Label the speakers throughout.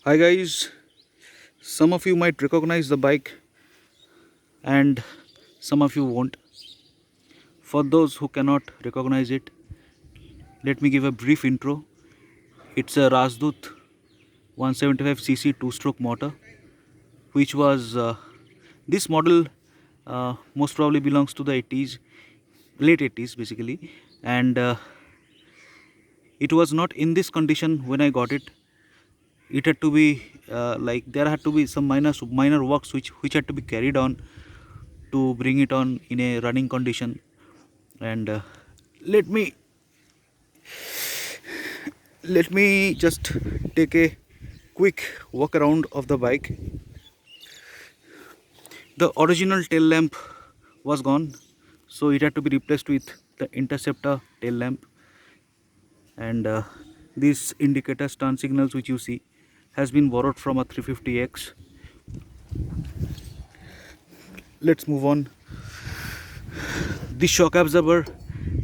Speaker 1: Hi guys, some of you might recognize the bike and some of you won't. For those who cannot recognize it, let me give a brief intro. It's a Rajdoot 175cc two-stroke motor, which was this model most probably belongs to the 80s, late 80s basically, and it was not in this condition when I got it. It had to be there had to be some minor works which had to be carried on to bring it on in a running condition. And let me just take a quick walk around of the bike. The original tail lamp was gone, so it had to be replaced with the Interceptor tail lamp, and these indicators turn signals which you see has been borrowed from a 350X. Let's move on. This shock absorber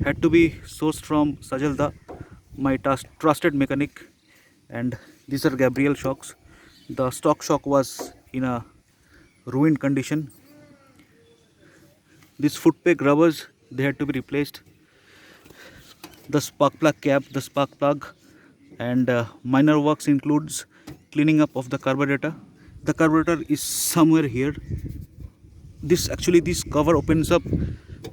Speaker 1: had to be sourced from Sajalda, my trusted mechanic, and these are Gabriel shocks. The stock shock was in a ruined condition. These foot peg rubbers, they had to be replaced. The spark plug cap, the spark plug, and minor works includes cleaning up of the carburetor. The carburetor is somewhere here. This cover opens up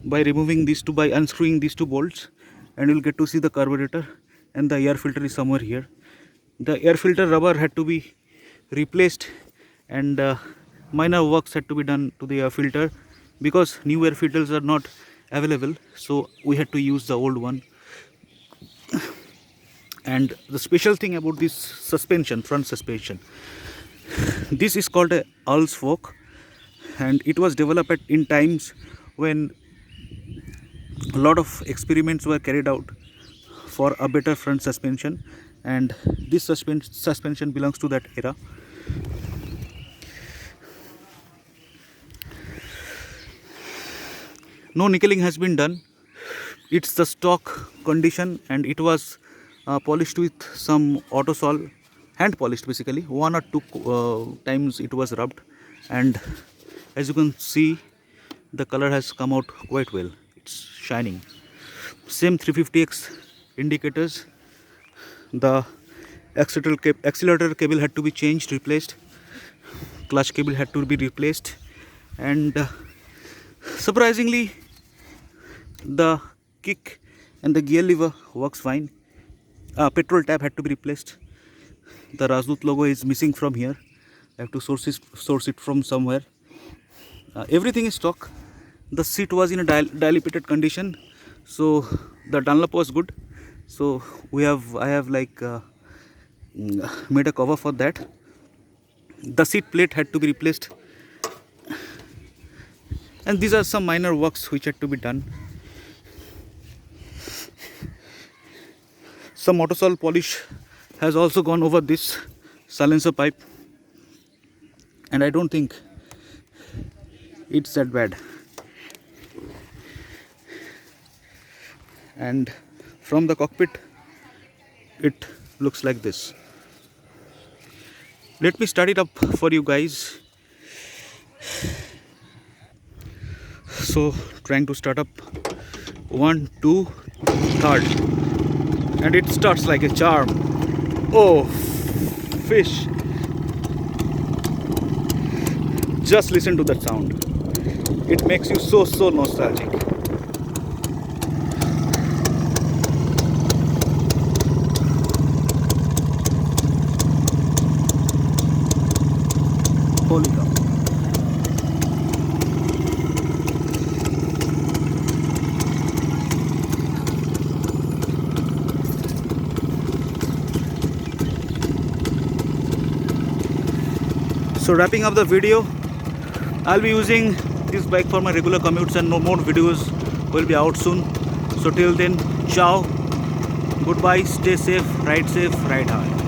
Speaker 1: by unscrewing these two bolts, and you'll get to see the carburetor, and the air filter is somewhere here. The air filter rubber had to be replaced, and minor works had to be done to the air filter because new air filters are not available, so we had to use the old one. And the special thing about this suspension, front suspension, this is called a Earl's fork, and it was developed in times when a lot of experiments were carried out for a better front suspension, and this suspension belongs to that era. No nickeling has been done. It's the stock condition, and it was polished with some Autosol, hand polished basically. 1 or 2 times it was rubbed, and as you can see, the color has come out quite well. It's shining. Same 350X indicators. The accelerator cable had to be changed, replaced. Clutch cable had to be replaced, and surprisingly, the kick and the gear lever works fine. Petrol tap had to be replaced. The Rajdoot logo is missing from here. I have to source it from somewhere. Everything is stock. The seat was in a dilapidated condition, so the Dunlop was good. So I have made a cover for that. The seat plate had to be replaced, and these are some minor works which had to be done. Some Autosol polish has also gone over this silencer pipe, and I don't think it's that bad. And from the cockpit, it looks like this. Let me start it up for you guys. So, trying to start up. 1, 2, 3. And it starts like a charm. Oh, fish. Just listen to that sound. It makes you so nostalgic. Holy cow. So wrapping up the video, I'll be using this bike for my regular commutes, and no more videos will be out soon. So till then, ciao, goodbye, stay safe, ride hard.